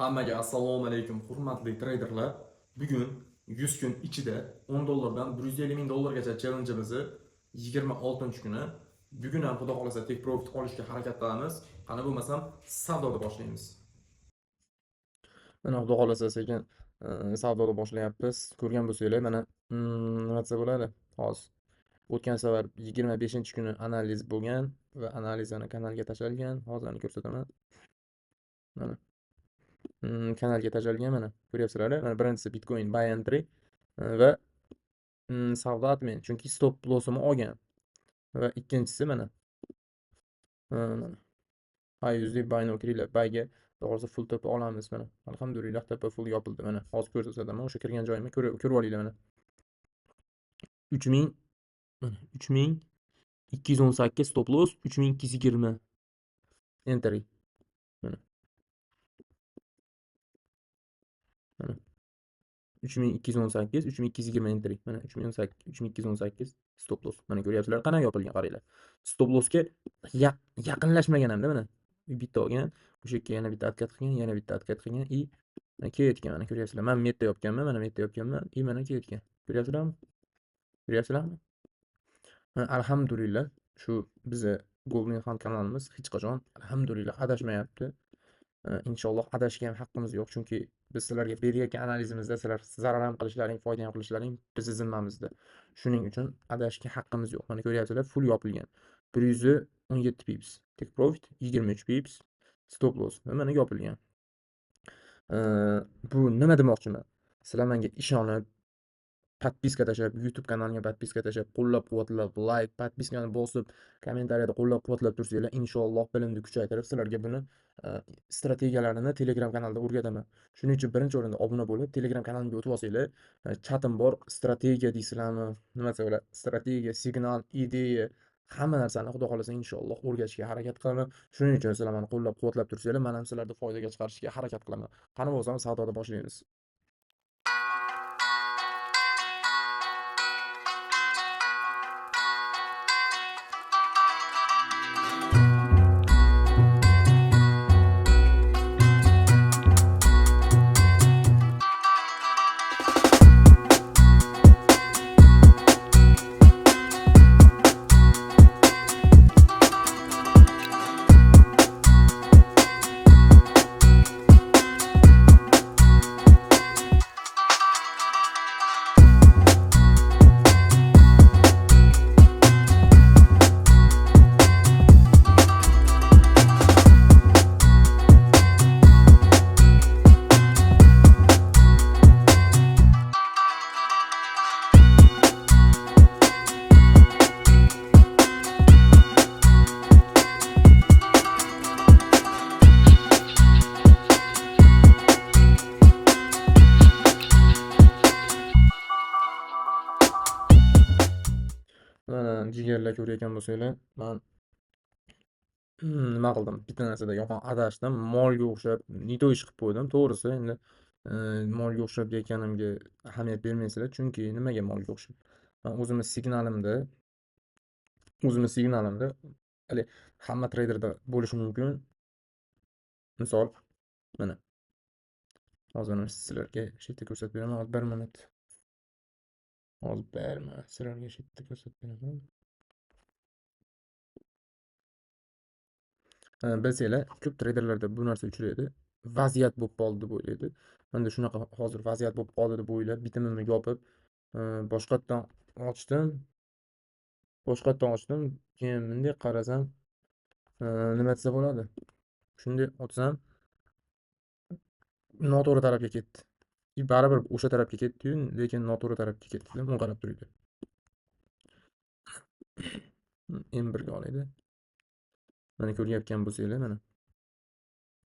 Hammaga assalomu alaykum, hurmatli treyderlar. Bugun 100 kun ichida 10 dollardan 150 ming dollargacha challenge'imizni 26-kuni. Bugun ham xudo xolasa tek profit olishga harakat qilamiz. Qani bo'lmasam savdoni boshlaymiz. Mana xudo xolasa sekin savdoni boshlayapmiz. Ko'rgan bo'lsanglar, mana nima desa bo'ladi? Hozir o'tgan safar 25-kuni analiz bo'lgan va analiz ana kanalga tashlangan. Hozir uni ko'rsataman. Mana kanalga tashlangan, mana ko'ryapsizlar. Mana birinchisi Bitcoin buy entry va savdo admin, chunki stop loss'imni olgan. Va ikkinchisi mana mana high USD binary buyga to'g'risi full to'p olamiz. Mana alhamdulillah to'p full yopildi. Mana hozir ko'rsataman, o'sha kirgan joyimni ko'rib olinglar. Mana 3000 3218 stop loss, 3220 entry. Mana 3218, 3220 entry. Mana 3018, 3218 stop loss. Mana ko'ryapsizlar, qana yopilgan, qaranglar. Stop lossga yaqinlashmagan hamda mana bitta olgan, o'sha yerga yana bitta откат qilgan, yana bitta откат qilgan и ketgan. Mana ko'ryapsizlar. Men meta yopganman, mana meta yopganman и mana ketgan. Ko'ryapsizlarmi? Ko'ryapsizlarmi? Alhamdulillah, shu biza Golden Hunt kanalimiz hech qachon alhamdulillah adashmayapti. Inshaalloh adashishga ham haqqimiz yo'q, chunki biz sizlarga berayotgan analizimizda sizlar zarar ham qilishlaring, foyda ham qilishlaring bizni zimmamizda. Shuning uchun adashishga haqqimiz yo'q. Mana ko'ryapsizlar, full yopilgan. 117 pips. Take profit 23 pips. Stop loss va mana yopilgan. Bu nima demoqchiman? Sizlar menga ishonib подписка tashlab, YouTube kanalimga подписка tashlab, qo'llab-quvvatlab, like, подпискani bosib, kommentariyada qo'llab-quvvatlab tursanglar, inshaalloh bilimni kuchaytirib, sizlarga buni strategiyalarini Telegram kanalida o'rgataman. Shuning uchun birinchi o'rinda obuna bo'lib, Telegram kanalimga o'tib olsanglar, chatim bor, strategiya deysizlarmi, nima desa bo'ladi, strategiya, signal, ideya, hamma narsani xudo xolasa inshaalloh o'rgatishga harakat qilaman. Shuning uchun sizlar meni qo'llab-quvvatlab tursanglar, men ham sizlarni foydaga chiqarishga harakat qilaman. Qani bo'lsam, savdoda boshlaymiz. Mana jigarlar ko'rayotgan bo'lsanglar, men nima qildim? Bitta narsada yoqon adashdim. Molga o'xshab nido ish qilib qo'ydim. To'g'risi, endi molga o'xshab deganimga ahamiyat bermaysizlar, chunki nimaga molga o'xshab? Men o'zimiz signalimda hali hamma treyderda bo'lishi mumkin. Misol, mana hozir sizlarga shu yerda ko'rsatib beraman. Hozir 1 minut. Hozir 1 minut sizlarga shu yerda ko'rsatib beraman. Bilsanglar, ko'p treyderlarda bu narsa uchraydi. Vaziyat bo'lib qoldi deb o'ylaydi. Menda shunaqa hozir vaziyat bo'lib qoldi deb o'ylab, bitimimni yopib, boshqatdan ochdim. Keyin bunday qarasam, nima desa bo'ladi? Shunday ochsam, noto'g'ri tarafga ketdi. Baribir o'sha tarafga ketdi-yu, lekin noto'g'ri tarafga ketdi. Buni qarab turinglar. M1 ga olaydi. Mana ko'ryapgan bo'lsanglar, mana.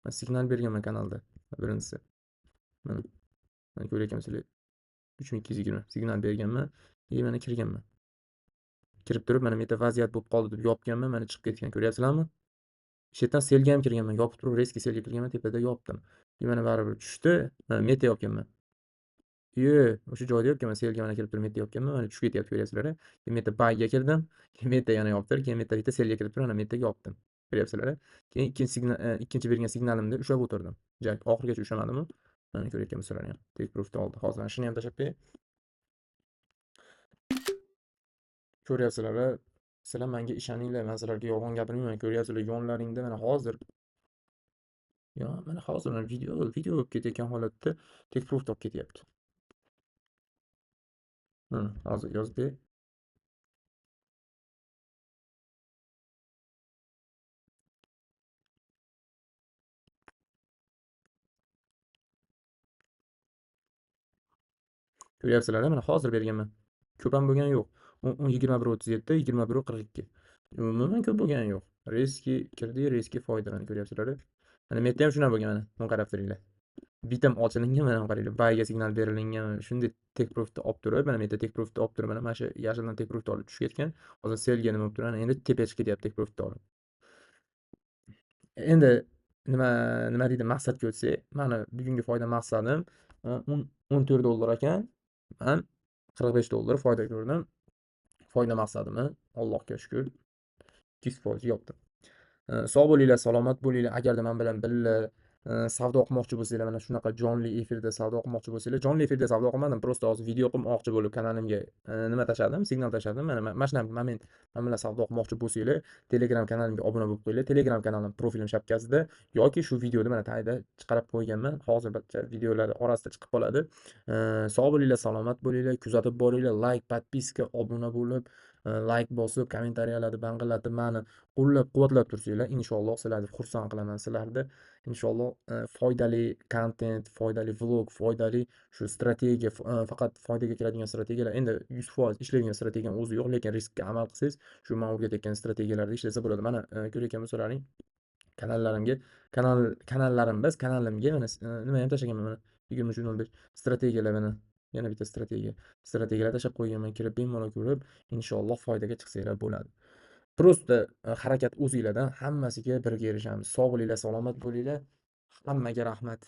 Men signal berganman kanalda, birinchisi. Mana ko'ryapgan bo'lsanglar, 3220 signal berganman, mana kirganman. Kirib turib, mana meta vaziyat bo'lib qoldi deb yopganman, mana chiqib ketgan. Ko'ryapsizlarmi? Shu yerdan selga ham kirganman, yopib turib, reski selga kirganman, tepada yopdim. Mana baribir tushdi, mana meta yopganman. O'sha joyda yopganman, selga mana kirib turib meta yopganman, mana tushib ketyapti, ko'ryapsizlar-a? Meta buyga kirdim, meta yana yopdim, keyin meta selga kirib turib, mana metaga yopdim. Ko'ryapsizlar-a? Keyin ikkinchi bergan signalimda ushlab o'tirdim. Oxirigacha ushlamadim-u. Mana ko'rayotgan bo'lsalaring ham. Take Proof'ni oldi. Hozir mana shuni ham tashlab qo'yay. Ko'ryapsizlar-a? Sizlar menga ishoninglar, men sizlarga yolg'on gapirmayman. Ko'ryapsizlar, yonlaringda mana hozir mana hozir mana video bo'lib ketayotgan holatda Take Proof olib ketyapti. Hozir yozib qo'yay. Ko'ryapsizlar-a? Mana hozir berganman. Ko'p ham bo'lgani yo'q. 21:37, 21:42. Umuman ko'p bo'lgani yo'q. Reski kirdi, reski foyda. Mana ko'ryapsizlar-a? Mana bu yerda ham shunaqa bo'lgan mana. Buni qarab turinglar. Bitam ochilingan mana bu qaranglar. Buyga signal berilingan. Shunday Take Profit'ni olib turib, mana bu yerda Take Profit'ni olib turib, mana shu yashildan Take Profit'ni olib tushib ketgan. Hozir selga nima bo'lib turadi? Endi tepaga chiqib ketyapti Take Profit'ni olib. Endi nima deydi, maqsadga o'tsak, mani bugungi foyda maqsadim $14 ekan. Men $45 foyda ko'rdim. Foyda maqsadimni Allohga shukr 200% yopdim. Sog' bo'linglar, salomat bo'linglar. Agarda men bilan birga savdo qilmoqchi bo'lsanglar, mana shunaqa jonli efirda savdo qilmoqchi bo'lsanglar, jonli efirda savdo qilmadim, просто hozir video qilmoqchi bo'lib kanalimga nima tashladim, signal tashladim. Mana shunaqa moment men bilan savdo qilmoqchi bo'lsanglar, Telegram kanalimga obuna bo'lib qo'yinglar. Telegram kanalim profilim shapkasida yoki shu videoni mana tagida chiqarib qo'yganman. Hozir barcha videolar orasida chiqib qoladi. Sog' bo'linglar, salomat bo'linglar, kuzatib boringlar, like, podpiska, obuna bo'lib, like bosib, kommentariyalarni bang'illatib mani qo'llab-quvvatlab tursanglar, inshaalloh sizlarni xursand qilaman. Sizlarni inshaalloh foydali kontent, foydali vlog, foydali shu strategiya, faqat foydaga keladigan strategiyalar. Endi 100% ishlaydigan strategiyaning o'zi yo'q, lekin riskka amal qilsangiz, shu men o'rgatayotgan strategiyalarda ishlasa bo'ladi. Mana ko'rayotgan bo'lsalaring, kanallarimga kanalimga mana nima ham tashlaganman mana 23:05 strategiyalar mana yana bitta strategiyalar tashlab qo'yganman. Kirib bemalol ko'rib, inshaalloh foydaga chiqsanglar bo'ladi. Просто harakat o'zinglardan, hammasiga birga erishamiz. Sog' bo'linglar, salomat bo'linglar. Hammaga rahmat.